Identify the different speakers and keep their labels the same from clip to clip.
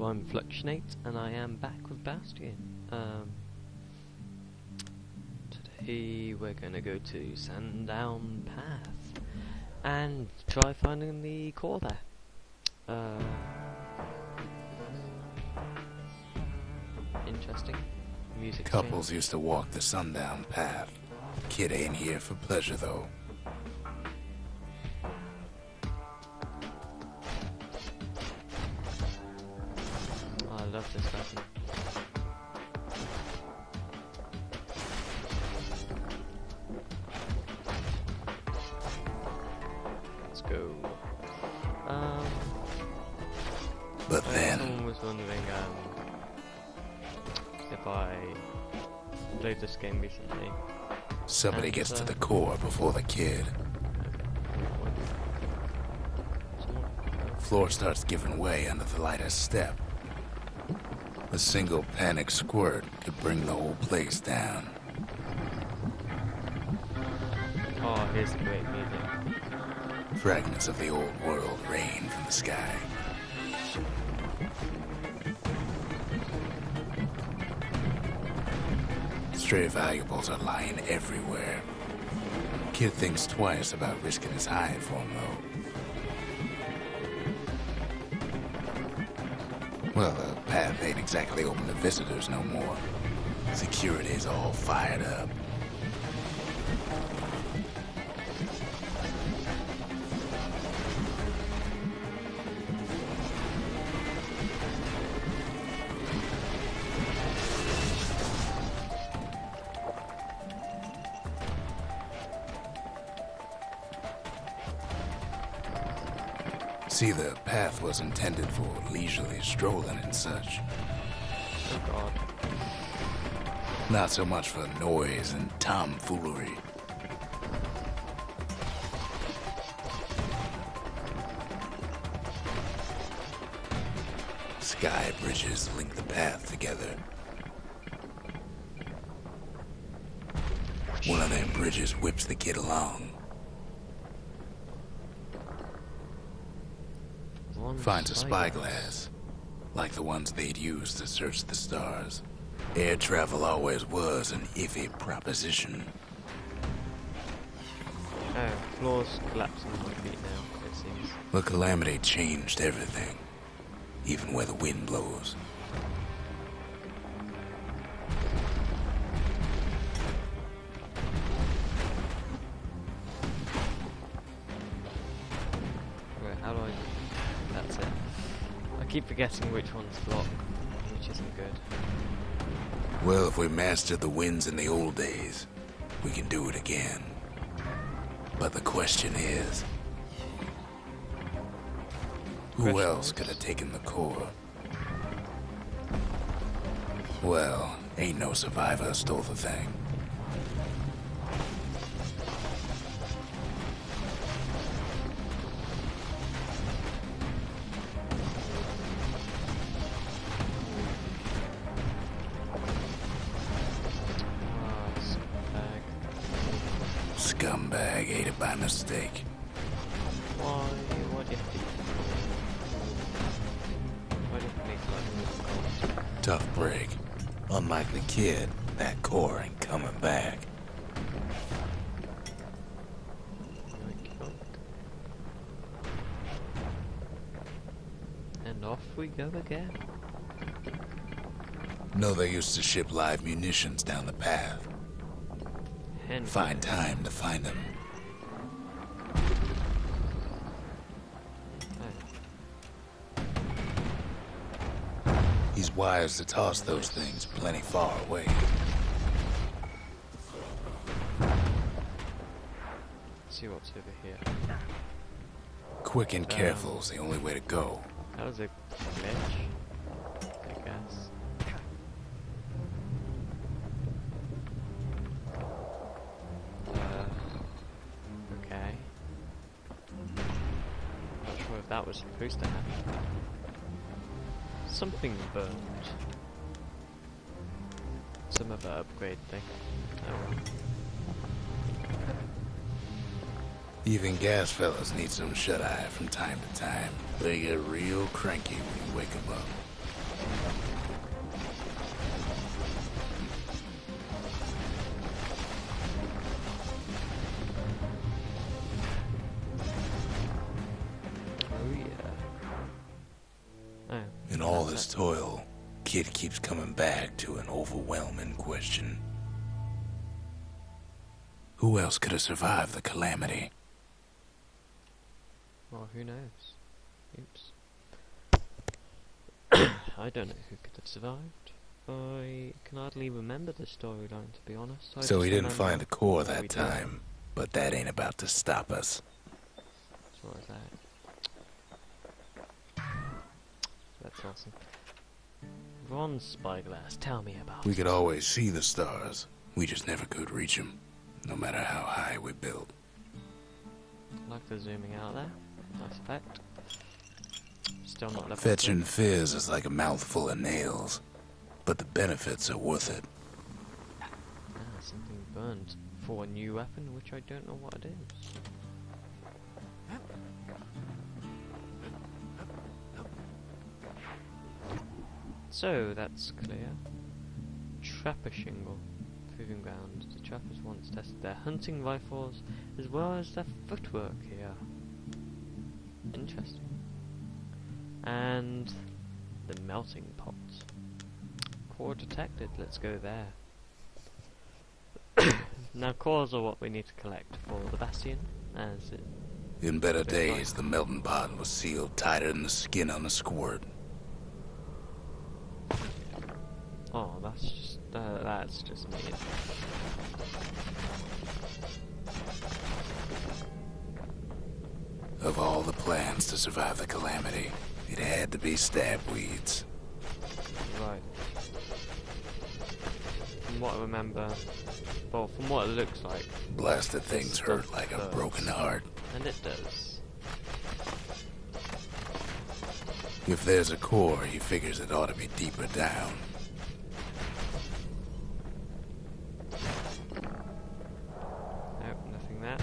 Speaker 1: I'm Fluxionate, and I am back with Bastion. Today we're gonna go to Sanddown Path and try finding the core there. Interesting. Music.
Speaker 2: Couples used to walk the Sanddown Path. Kid ain't here for pleasure though.
Speaker 1: I love this weapon. Let's go.
Speaker 2: But then
Speaker 1: someone was wondering if I played this game recently.
Speaker 2: somebody gets to the core before the kid. Floor starts giving way under the lightest step. A single panic squirt could bring the whole place down.
Speaker 1: Oh, here's the great music.
Speaker 2: Fragments of the old world rain from the sky. Stray valuables are lying everywhere. Kid thinks twice about risking his hide for him, though. Well, the path ain't exactly open to visitors no more. Security's all fired up. See, the path was intended for leisurely strolling and such.
Speaker 1: Oh god.
Speaker 2: Not so much for noise and tomfoolery. Sky bridges link the path together. One of them bridges whips the kid along. Finds a spyglass, like the ones they'd use to search the stars. Air travel always was an iffy proposition.
Speaker 1: Oh, floors collapsing at my feet now, it seems.
Speaker 2: The calamity changed everything, even where the wind blows.
Speaker 1: Okay, how do I... That's it. I keep forgetting which one's blocked, which isn't good.
Speaker 2: Well, if we mastered the winds in the old days, we can do it again. But the question is, who else could have taken the core? Well, ain't no survivor stole the thing. Scumbag ate it by mistake.
Speaker 1: Why do you have to... Why do you have to make like...
Speaker 2: Tough break. Unlike the kid, that core ain't coming back.
Speaker 1: And off we go again.
Speaker 2: No, they used to ship live munitions down the path. Find time to find them. He's wise to toss those things plenty far away.
Speaker 1: Let's see what's over here.
Speaker 2: Quick and careful's the only way to go.
Speaker 1: That was a glitch, I guess. Okay. Not sure if that was supposed to happen. Something burned. Some other upgrade thing. Oh well.
Speaker 2: Even gas fellas need some shut-eye from time to time. They get real cranky when you wake them up.
Speaker 1: Oh.
Speaker 2: In all this toil, Kid keeps coming back to an overwhelming question. Who else could have survived the calamity?
Speaker 1: Well, who knows? Oops. I don't know who could have survived. I can hardly remember the storyline, to be honest.
Speaker 2: So he didn't find the core that time, but that ain't about to stop us.
Speaker 1: So what is that? That's awesome. Bronze spyglass, tell me about
Speaker 2: We
Speaker 1: it.
Speaker 2: could always see the stars. We just never could reach them, no matter how high we built.
Speaker 1: I like the zooming out there. Nice effect. Still not level
Speaker 2: Fetching
Speaker 1: 3.
Speaker 2: fizz is like a mouthful of nails, but the benefits are worth it.
Speaker 1: Ah, something burned for a new weapon, which I don't know what it is. So, that's clear. Trapper shingle. Proving ground. The trappers once tested their hunting rifles as well as their footwork here. Interesting. And the melting pot. Core detected, let's go there. Now cores are what we need to collect for the Bastion, as it...
Speaker 2: In better days, the melting pot was sealed tighter than the skin on a squirt.
Speaker 1: Oh, that's just me.
Speaker 2: Of all the plans to survive the calamity, it had to be stab weeds.
Speaker 1: Right. From what I remember, well, from what it looks like,
Speaker 2: Blasted things hurt like a broken heart.
Speaker 1: and it does.
Speaker 2: If there's a core, he figures it ought to be deeper down.
Speaker 1: Nope, nothing there.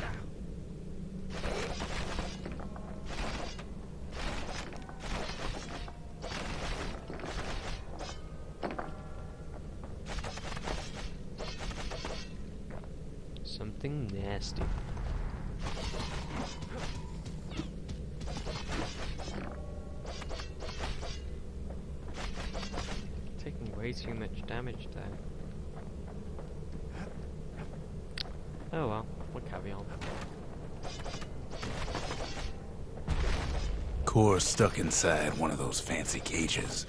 Speaker 1: Something nasty. Taking way too much damage there. Oh well, we'll carry on.
Speaker 2: Core stuck inside one of those fancy cages.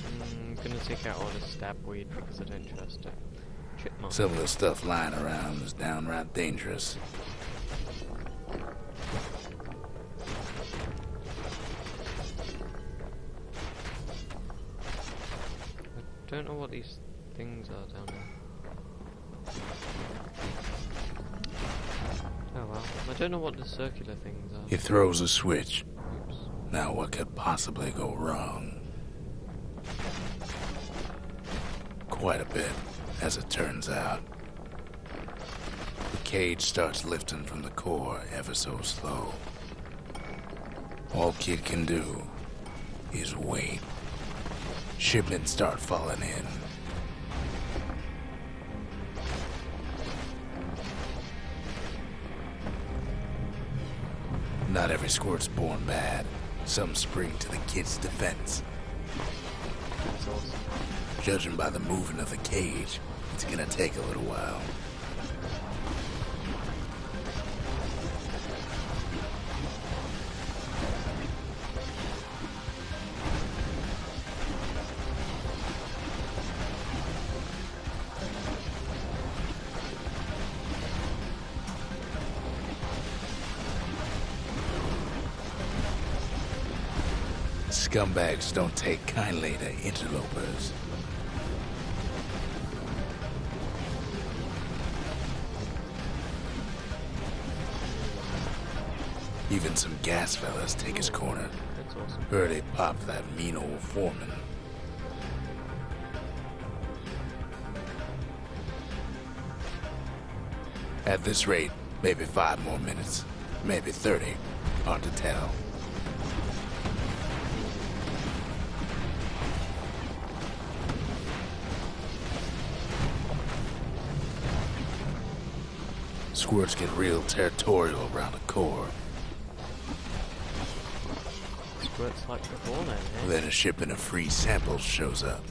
Speaker 1: I'm gonna take out all the stab weed because I don't trust it. Chipmunk.
Speaker 2: Some of the stuff lying around is downright dangerous.
Speaker 1: I don't know what these things are down there. Oh well, I don't know what the circular things are.
Speaker 2: He throws a switch.
Speaker 1: Oops.
Speaker 2: Now what could possibly go wrong? Quite a bit, as it turns out. The cage starts lifting from the core ever so slow. All Kid can do is wait. Shipments start falling in. Not every squirt's born bad. Some spring to the Kid's defense.
Speaker 1: That's awesome.
Speaker 2: Judging by the moving of the cage, it's gonna take a little while. Scumbags don't take kindly to interlopers. Even some gas fellas take his corner.
Speaker 1: That's awesome.
Speaker 2: Heard he popped that mean old foreman. At this rate, maybe 5 more minutes. Maybe 30. Hard to tell. Squirts get real territorial around the core.
Speaker 1: Squirts like before now, eh?
Speaker 2: Then a shipment of free samples shows up.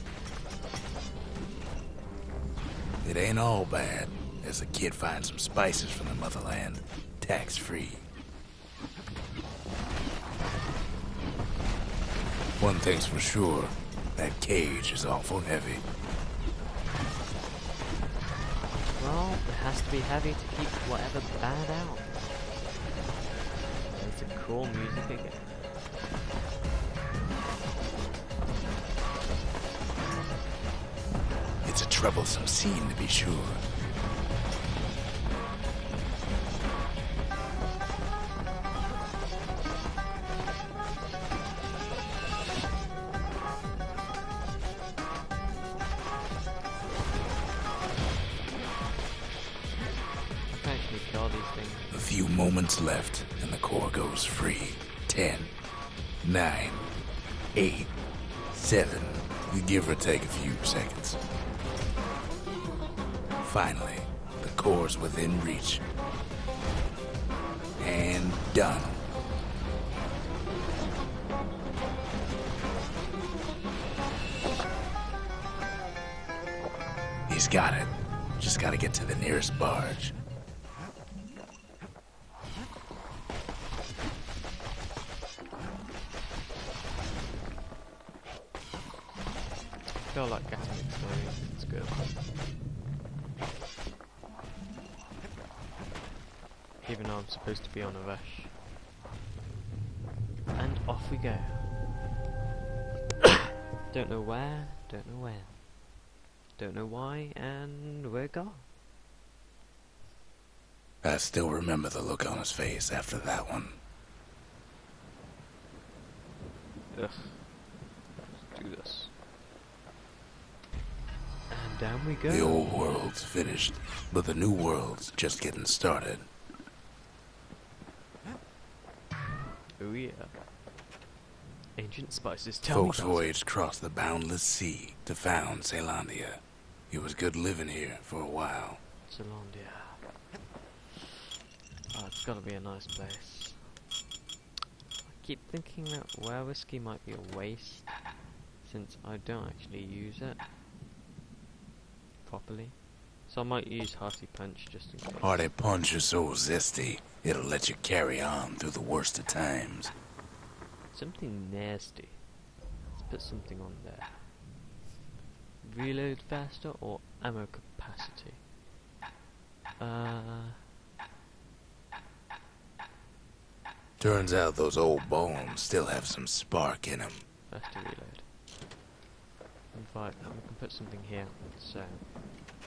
Speaker 2: It ain't all bad, as the kid finds some spices from the motherland, tax-free. One thing's for sure, that cage is awful heavy.
Speaker 1: Well, it has to be heavy to keep whatever bad out. It's a cool music again.
Speaker 2: It's a troublesome scene, to be sure. A few moments left, and the core goes free. 10, 9, 8, 7. You give or take a few seconds. Finally, the core's within reach. And done. He's got it. Just gotta get to the nearest barge.
Speaker 1: I feel like getting experience, it's good. Even though I'm supposed to be on a rush. And off we go. Don't know where, don't know when. Don't know why, and we're gone.
Speaker 2: I still remember the look on his face after that one.
Speaker 1: Ugh. Let's do this. And down we go.
Speaker 2: The old world's finished, but the new world's just getting started.
Speaker 1: Oh yeah. Ancient spices, tell me
Speaker 2: Folks voyaged across the boundless sea to found Caelondia. It was good living here for a while.
Speaker 1: Caelondia. Oh, it's gotta be a nice place. I keep thinking that where whiskey might be a waste, since I don't actually use it properly. So I might use Hearty Punch just in case.
Speaker 2: Hearty Punch is so zesty, it'll let you carry on through the worst of times.
Speaker 1: Something nasty. Let's put something on there. Reload faster or ammo capacity?
Speaker 2: Turns out those old bones still have some spark in them.
Speaker 1: Faster reload. In fact, we can put something here. So,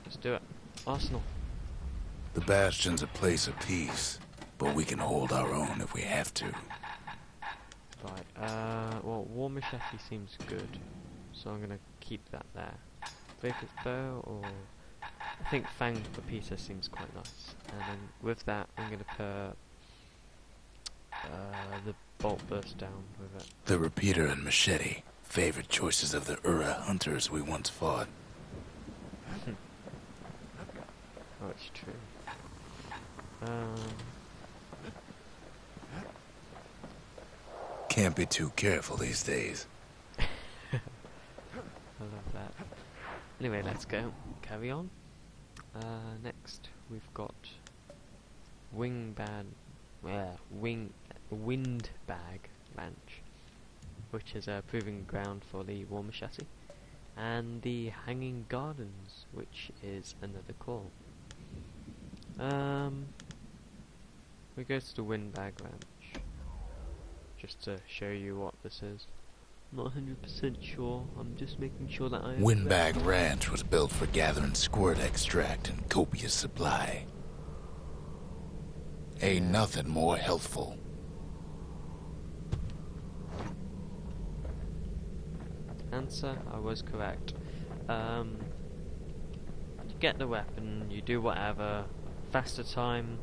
Speaker 1: let's do it. Arsenal.
Speaker 2: The Bastion's a place of peace, but we can hold our own if we have to.
Speaker 1: Right, well, War Machete seems good, so I'm gonna keep that there. Vapid Bow, or... I think Fang for Peter seems quite nice. And then with that, I'm gonna put... the Bolt Burst down with it.
Speaker 2: The Repeater and Machete, favorite choices of the Ura hunters we once fought.
Speaker 1: Oh, it's true.
Speaker 2: Can't be too careful these days.
Speaker 1: I love that. Anyway, let's go. Carry on. Next, we've got Windbag Ranch, which is a proving ground for the War Machete, and the Hanging Gardens, which is another call. We go to the Windbag Ranch, just to show you what this is. Not 100% sure, I'm just making sure that I am
Speaker 2: Windbag Ranch was built for gathering squirt extract in copious supply. Ain't nothing more healthful.
Speaker 1: Answer, I was correct. You get the weapon, you do whatever, faster time,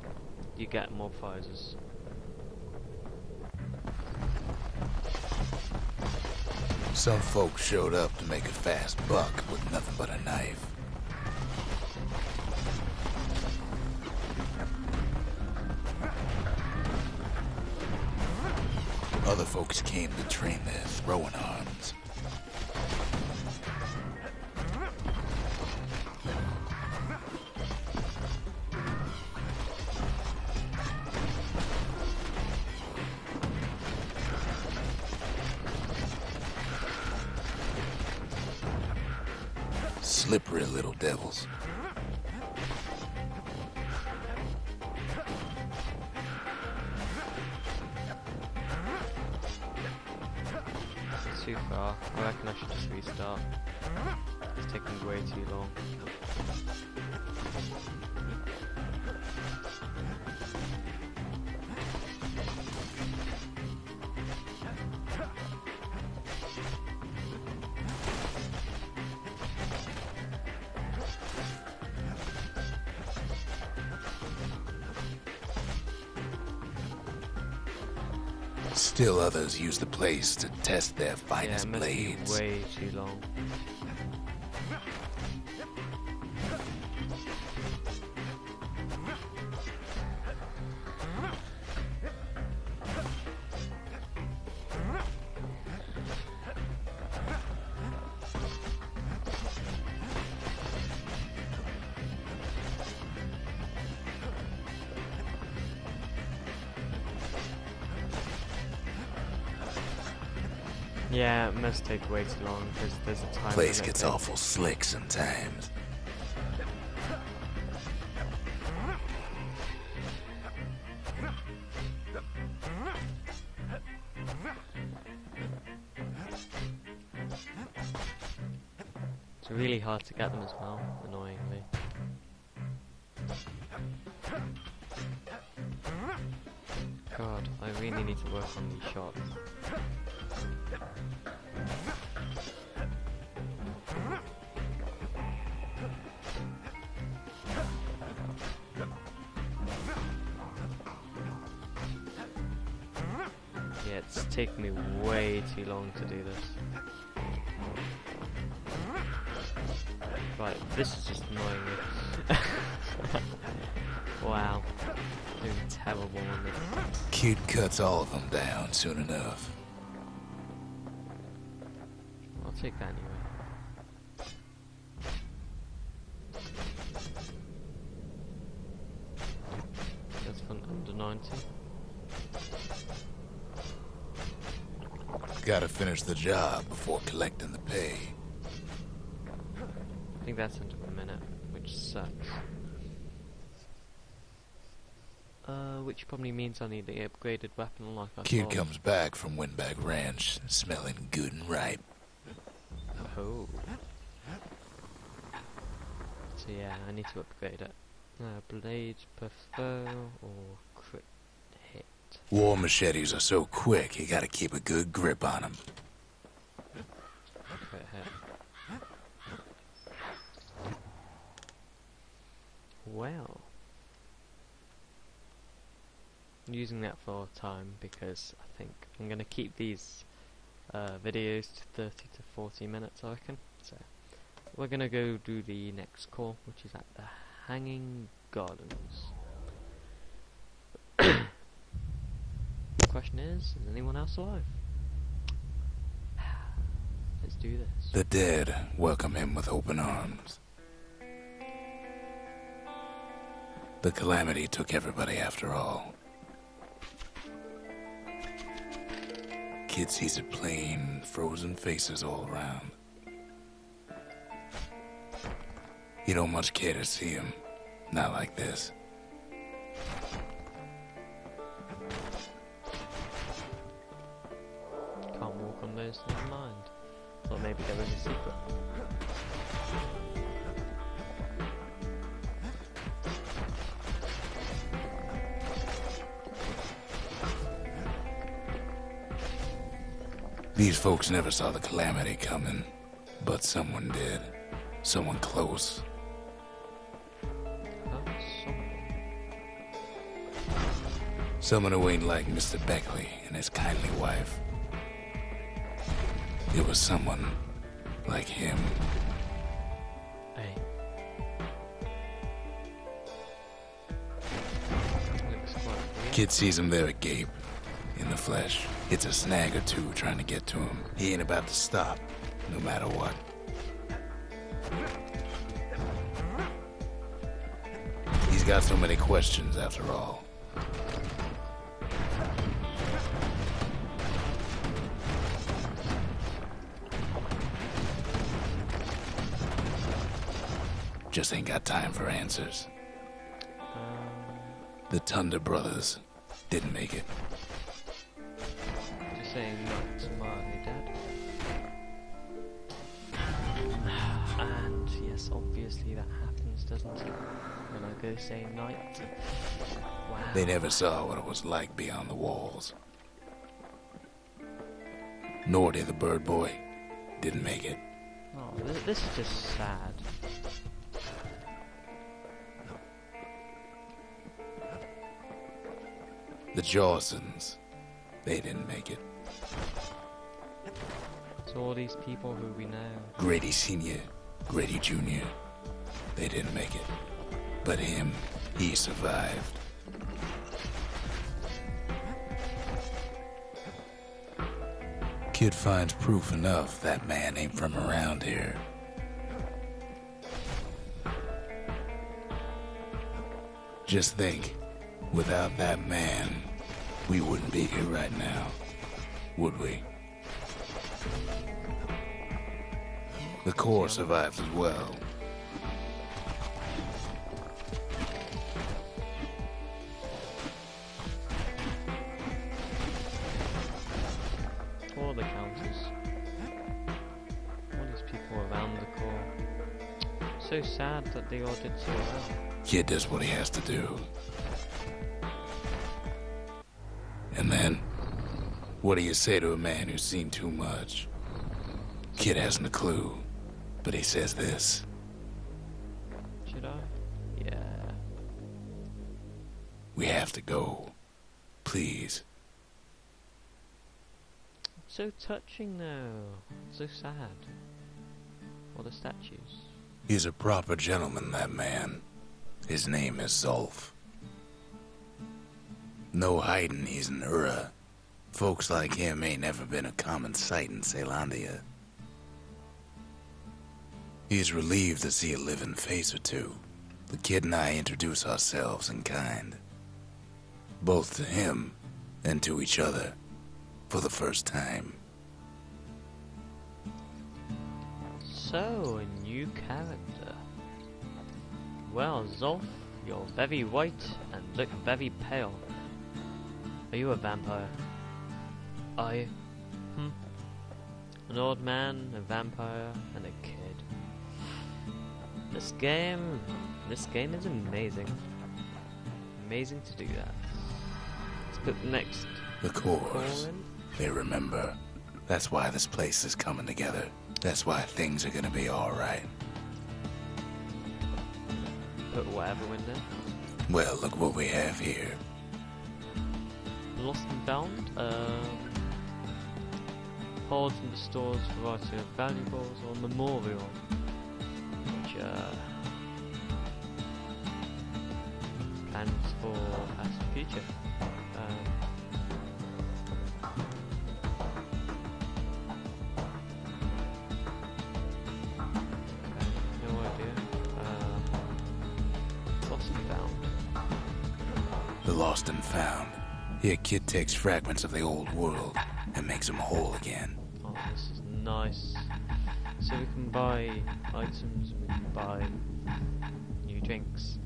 Speaker 1: you get more prizes.
Speaker 2: Some folks showed up to make a fast buck with nothing but a knife. other folks came to train their throwing arms. Slippery little devils.
Speaker 1: Too far. I reckon I should just restart. It's taking way too long.
Speaker 2: Still others use the place to test their
Speaker 1: Yeah,
Speaker 2: finest
Speaker 1: it must be
Speaker 2: blades.
Speaker 1: way too long. Yeah, it must take way too long because there's a time.
Speaker 2: Place
Speaker 1: limit
Speaker 2: gets
Speaker 1: thing.
Speaker 2: awful slick sometimes.
Speaker 1: It's really hard to get them as well, annoyingly. God, I really need to work on these shots. Yeah, it's taken me way too long to do this. Right, this is just annoying me. Wow. Doing terrible on this.
Speaker 2: Kid cuts all of them down soon enough.
Speaker 1: I'll take that anyway. That's fun under 90.
Speaker 2: Gotta finish the job before collecting the pay.
Speaker 1: I think that's under a minute, which sucks. Which probably means I need the upgraded weapon like I
Speaker 2: Kid
Speaker 1: thought.
Speaker 2: comes back from Windbag Ranch, smelling good and ripe.
Speaker 1: Oh. So yeah, I need to upgrade it. Blades per foe or crit hit.
Speaker 2: War machetes are so quick, you gotta keep a good grip on them.
Speaker 1: Crit hit. Well. I'm using that for time because I think I'm going to keep these videos to 30 to 40 minutes, I reckon. So we're going to go do the next call, which is at the Hanging Gardens. The question is anyone else alive? Let's do this.
Speaker 2: The dead welcome him with open arms. The calamity took everybody after all. Kid sees it plain, frozen faces all around. You don't much care to see him, not like this.
Speaker 1: Can't walk on those, never mind. Thought maybe there was a secret.
Speaker 2: These folks never saw the calamity coming, but someone did. Someone close.
Speaker 1: Oh,
Speaker 2: Someone who ain't like Mr. Beckley and his kindly wife. It was someone like him.
Speaker 1: Hey. Looks quite weird.
Speaker 2: Kid sees him there agape, in the flesh. It's a snag or two trying to get to him. He ain't about to stop, no matter what. He's got so many questions after all. Just ain't got time for answers. The Thunder Brothers didn't make it.
Speaker 1: Just saying not tomorrow, Dad. And yes, obviously that happens, doesn't it? When I go say night. Wow.
Speaker 2: They never saw what it was like beyond the walls. Nordy the bird boy didn't make it.
Speaker 1: Oh, this is just sad.
Speaker 2: The Jawsons, they didn't make it.
Speaker 1: So all these people who we know.
Speaker 2: Grady Sr., Grady Jr., they didn't make it. But him, he survived. Kid finds proof enough that man ain't from around here. Just think, without that man, we wouldn't be here right now, would we? The Corps survived as well.
Speaker 1: All the counters. All these people around the Corps. So sad that they all did so well.
Speaker 2: Kid does what he has to do. And then, what do you say to a man who's seen too much? Kid hasn't a clue, but he says this.
Speaker 1: Should I? Yeah.
Speaker 2: We have to go. Please.
Speaker 1: So touching though. So sad. All the statues.
Speaker 2: He's a proper gentleman, that man. His name is Zolf. No hiding he's an Ura. Folks like him ain't never been a common sight in Caelondia. He's relieved to see a living face or two. The kid and I introduce ourselves in kind. Both to him and to each other for the first time.
Speaker 1: So, a new character. Well, Zolf, you're very white and look very pale. Are you a vampire? Are you? An old man, a vampire, and a kid. This game is amazing. Amazing to do that. Let's put the next
Speaker 2: The
Speaker 1: core
Speaker 2: Corps,
Speaker 1: in.
Speaker 2: they remember. That's why this place is coming together. That's why things are gonna be alright.
Speaker 1: Put whatever in there.
Speaker 2: Well, look what we have here.
Speaker 1: Lost and found. Holds and restores a variety of valuables or memorial, which plans for past and future. No idea. Lost and found.
Speaker 2: The lost and found. Here, kid takes fragments of the old world and makes them whole again.
Speaker 1: Oh, this is nice. So we can buy items, we can buy new drinks.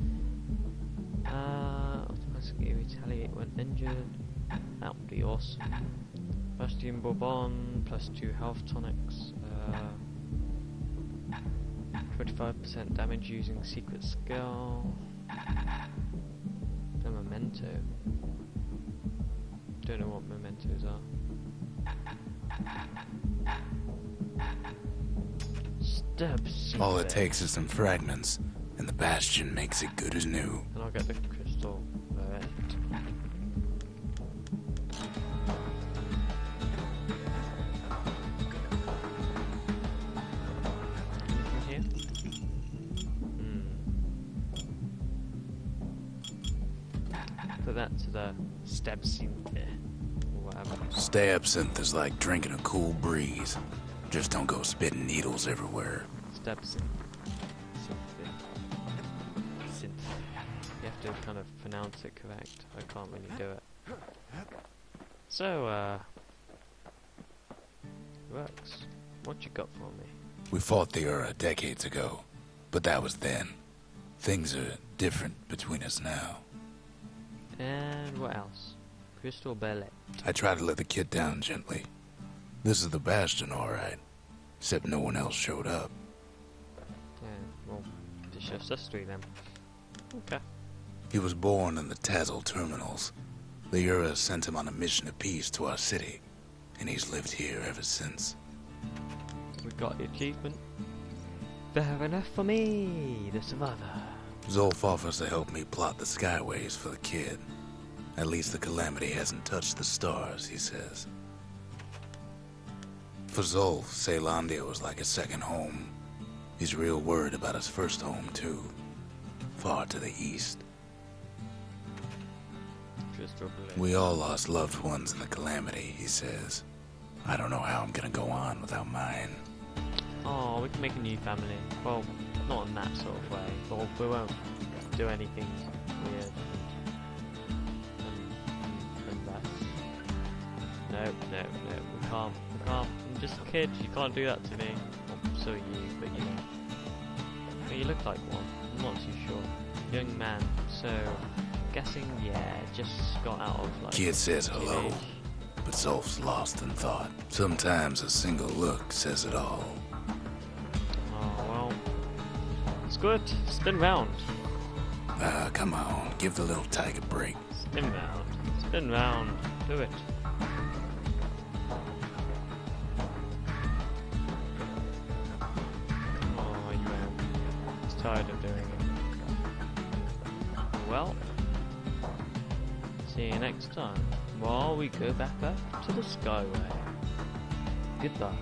Speaker 1: Automatically retaliate when injured. That would be awesome. Bastion Bourbon, +2 health tonics. 25% damage using secret skill. The memento. Don't know what mementos are. Steps.
Speaker 2: All it takes is some fragments, and the Bastion makes it good as new.
Speaker 1: And I'll get the crystal barrette. Anything here? Put that to the steps in there, or whatever.
Speaker 2: Stay absinthe is like drinking a cool breeze. Just don't go spitting needles everywhere.
Speaker 1: Steps in. Synth. You have to kind of pronounce it correct. I can't really do it. So, Rex, what you got for me?
Speaker 2: We fought the Ura decades ago, but that was then. Things are different between us now.
Speaker 1: And what else? Crystal Ballet.
Speaker 2: I tried to let the kid down gently. This is the Bastion, alright. Except no one else showed up.
Speaker 1: Yeah, well, it's just us three then. Okay.
Speaker 2: He was born in the Tazzle terminals. The Ura sent him on a mission of peace to our city, and he's lived here ever since.
Speaker 1: We got the achievement. Fair enough for me, the survivor.
Speaker 2: Zolf offers to help me plot the skyways for the kid. At least the calamity hasn't touched the stars, he says. For Zolf, Ceylandia was like a second home. He's real worried about his first home, too. Far to the east. We all lost loved ones in the calamity, he says. I don't know how I'm gonna go on without mine.
Speaker 1: Oh, we can make a new family. Well, not in that sort of way, but we won't do anything weird. No, we can't. I'm just a kid, you can't do that to me. Well, so are you, but you know. Well, you look like one, I'm not too sure. Young man, so, guessing, yeah, just got out of like...
Speaker 2: Kid says hello,
Speaker 1: teenage.
Speaker 2: but Zolf's lost in thought. Sometimes a single look says it all.
Speaker 1: Oh, well, it's good, spin round.
Speaker 2: Ah, come on, give the little tyke a break.
Speaker 1: Spin round, do it. Tired of doing it. Well, see you next time while we go back up to the Skyway. Goodbye.